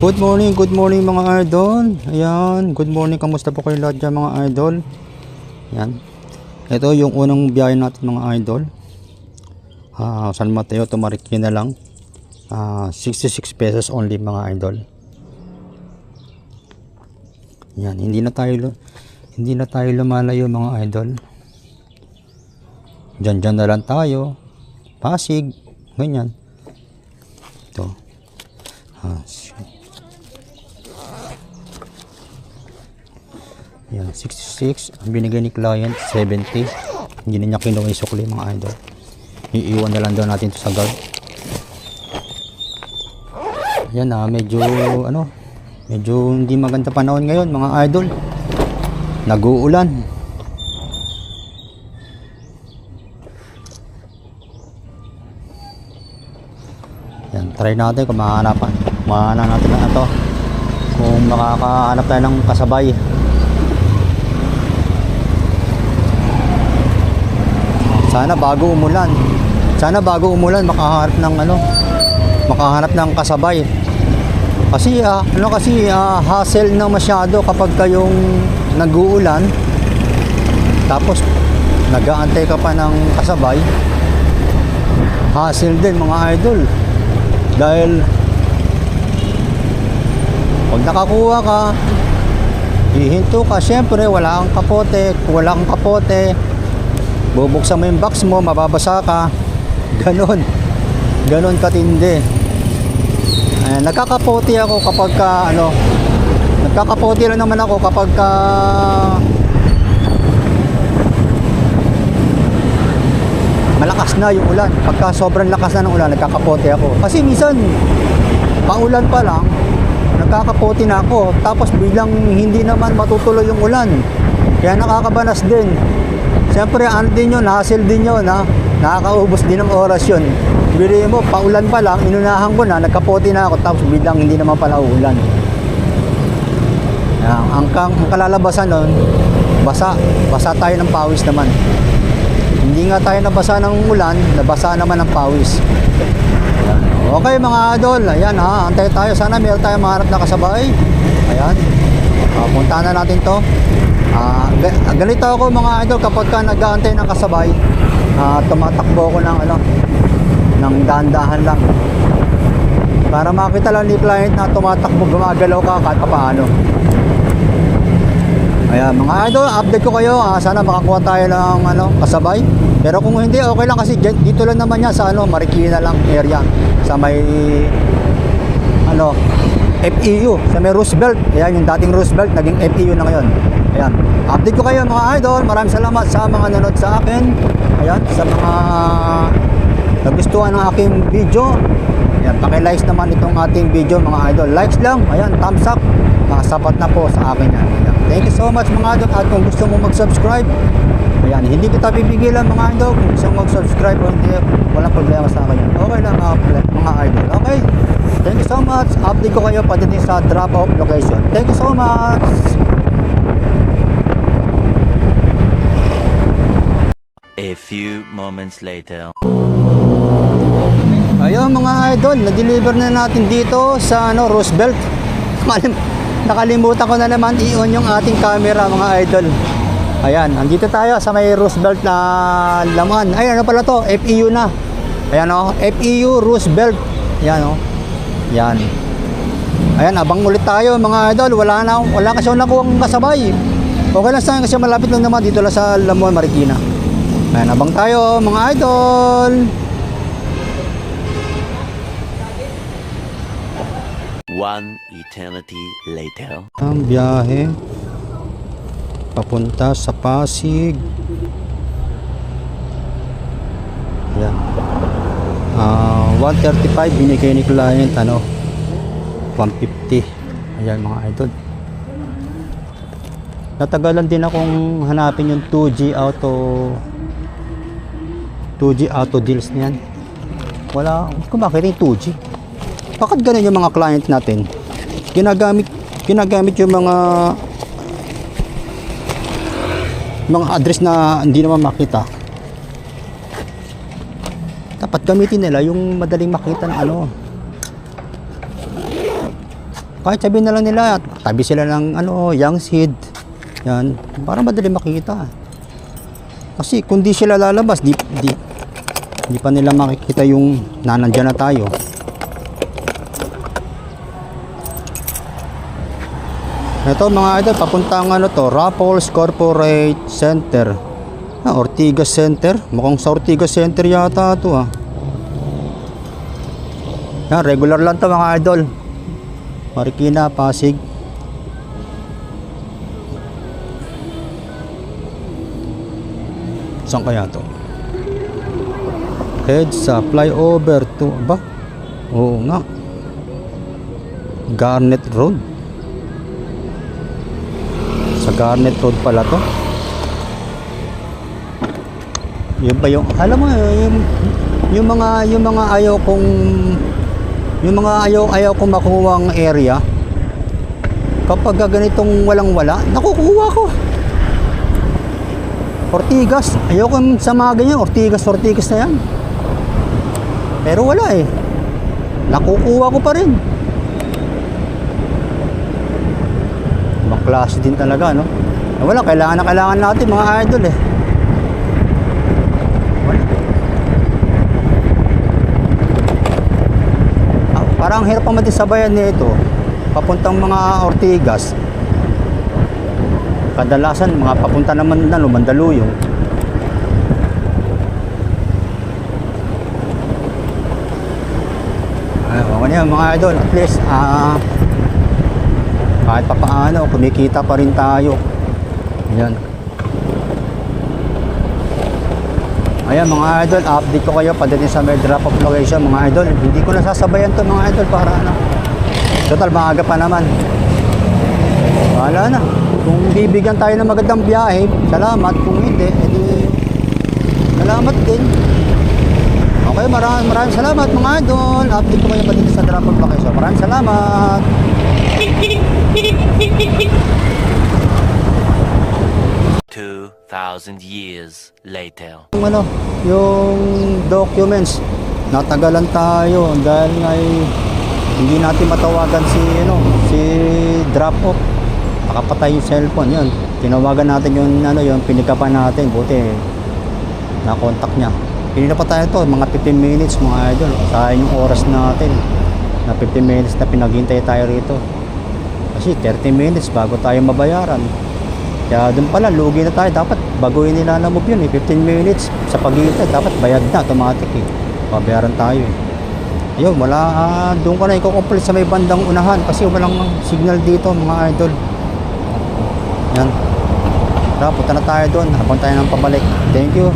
Good morning mga idol. Ayan, good morning. Kamusta po kayo lahat dyan mga idol? Ayan. Ito yung unang biyahe natin mga idol. San Mateo to Marikina lang. 66 pesos only mga idol. Ayan, hindi na tayo lumalayo mga idol. Diyan na lang tayo. Pasig, ganyan. Ito. Yan, 66. Ang binigay ni client, 70. Hindi na niya kinuha yung sukli mga idol. Iiwan na lang daw natin ito sa guard. Yan medyo hindi maganda panahon ngayon mga idol. Nag-uulan. Yan, try natin kung mahanap natin na ito. Kung makakahanap tayo ng kasabay. Sana bago umulan makahanap ng kasabay. Kasi hassle na masyado kapag kayong nag-uulan tapos nag-aantay ka pa ng kasabay. Hassle din mga idol. Dahil pag nakakuha ka, hihinto ka, syempre wala kang kapote, bubuksan mo yung box mo, mababasa ka. Ganon katindi. Nagkakapote ako kapag nagkakapote lang naman ako kapag malakas na yung ulan. Pagka sobrang lakas na ng ulan, nagkakapote ako. Kasi minsan paulan pa lang, nagkakapote na ako. Tapos biglang hindi naman matutuloy yung ulan. Kaya nakakabanas din. Siyempre, hassle din yun, nakakaubos din ng oras yun. Bili mo, paulan pa lang, inunahan ko na, nagkapote na ako, tapos biglang hindi naman pala uulan. Ang kalalabasan nun, basa tayo ng pawis naman. Hindi nga tayo nabasa ng ulan, nabasa naman ng pawis. Okay mga idol, ayan antay tayo, sana meron tayo mahanap na kasabay. Ayan, puntahan na natin to. Ganito ako mga idol kapag ka nag-aantay ng kasabay, tumatakbo ako ng dahan-dahan lang para makita lang ni client na tumatakbo, gumagalaw ka kahit paano. Ayan mga idol, update ko kayo. Sana makakuha tayo ng kasabay, pero kung hindi okay lang kasi dito lang naman yan sa Marikina lang area, sa may FEU, sa may Roosevelt. Ayan, yung dating Roosevelt naging FEU na ngayon. Ayan, update ko kayo mga idol. Maraming salamat sa mga nanood sa akin. Ayan, sa mga nagustuhan ng aking video. Ayan, paki-likes naman itong ating video mga idol. Likes lang, ayan, thumbs up. Sapat na po sa akin yan. Ayan. Thank you so much mga idol. At kung gusto mo mag-subscribe, ayan, hindi kita pipigilan mga idol. Kung gusto mo mag-subscribe o hindi, walang problema sa akin yan. Okay lang mga idol. Okay, thank you so much. Update ko kayo pagdating sa drop-off location. Thank you so much. A few moments later. Ayun mga idol, na-deliver na natin dito sa Roosevelt. Nakalimutan ko na naman i-on yung ating camera mga idol. Ayan, andito tayo sa may Roosevelt na laman. Ay, pala to? FEU na. Ayan FEU Roosevelt. Ayan Yan. Ayan, abang ulit tayo mga idol. Wala kasi nakuha kasabay. Okay lang sa akin kasi malapit lang naman dito lang sa Lamuan, Marikina. Ayan, abang tayo mga idol. One eternity later. Ang biyahe papunta sa Pasig. Ayan. 135 binigay ni client 150. Ayan mga idol. Natagalan din akong hanapin yung 2G auto deals niyan. Wala, hindi ko makita yung 2G. Bakit ganun yung mga client natin? Ginagamit yung mga address na hindi naman makita. Dapat gamitin nila yung madaling makita ng Kahit sabihin na lang nila, tabi sila ng young seed. Yan, para madali makita. Kasi kung di sila lalabas, di pa nila makikita yung nanandyan na tayo. Ito mga idol, papuntang Raffles Corporate Center. Ortigas Center. Mukhang sa Ortigas Center yata ito Yan, regular lang to mga idol. Marikina, Pasig. Saan kaya to? EDSA, flyover to, ba? Oo nga. Garnet Road. Sa Garnet Road pala to. Yun ba yung, alam mo, yung mga ayaw kong makuha ang area. Kapag ganitong walang-wala, nakukuha ko. Ortigas, ayoko sa mga ganyan, Ortigas na yan. Pero wala nakukuha ko pa rin. Ibang klase din talaga, no? Wala, kailangan natin mga idol Wala. Parang hirap pa matisabayan nito. Papuntang mga Ortigas. Kadalasan mga papunta naman Mandaluyong. Okay yan mga idol, at least kahit pa paano kumikita pa rin tayo. Ayan. Ayan mga idol, update ko kayo pagdating sa may drop off location mga idol. Hindi ko nasasabayan to mga idol para total maaga pa naman. Wala na. Kung bibigyan tayo ng magandang biyahe, salamat. Kung hindi, edi salamat din. Okay, maraming salamat mga idol. Update ko kayo pa dito sa drop off location. Maraming salamat. 2,000 years later. Yung documents, natagalan tayo dahil hindi natin matawagan si drop off. Nakapatay yung cellphone, yun. Tinawagan natin yung pinikapan natin. Buti, na-contact niya. Pinila pa tayo to, mga 15 minutes mga idol. Sayang yung oras natin. Na 15 minutes na pinaghintay tayo rito. Kasi 30 minutes bago tayo mabayaran. Kaya dun pala, lugi na tayo. Dapat baguhin nila na move yun 15 minutes sa paghihintay. Dapat bayad na, automatic Pabayaran tayo Ayun, wala. Doon ko na i-complete sa may bandang unahan. Kasi walang signal dito mga idol. Yan. Tara, punta na tayo doon habang tayo nang pabalik. Thank you.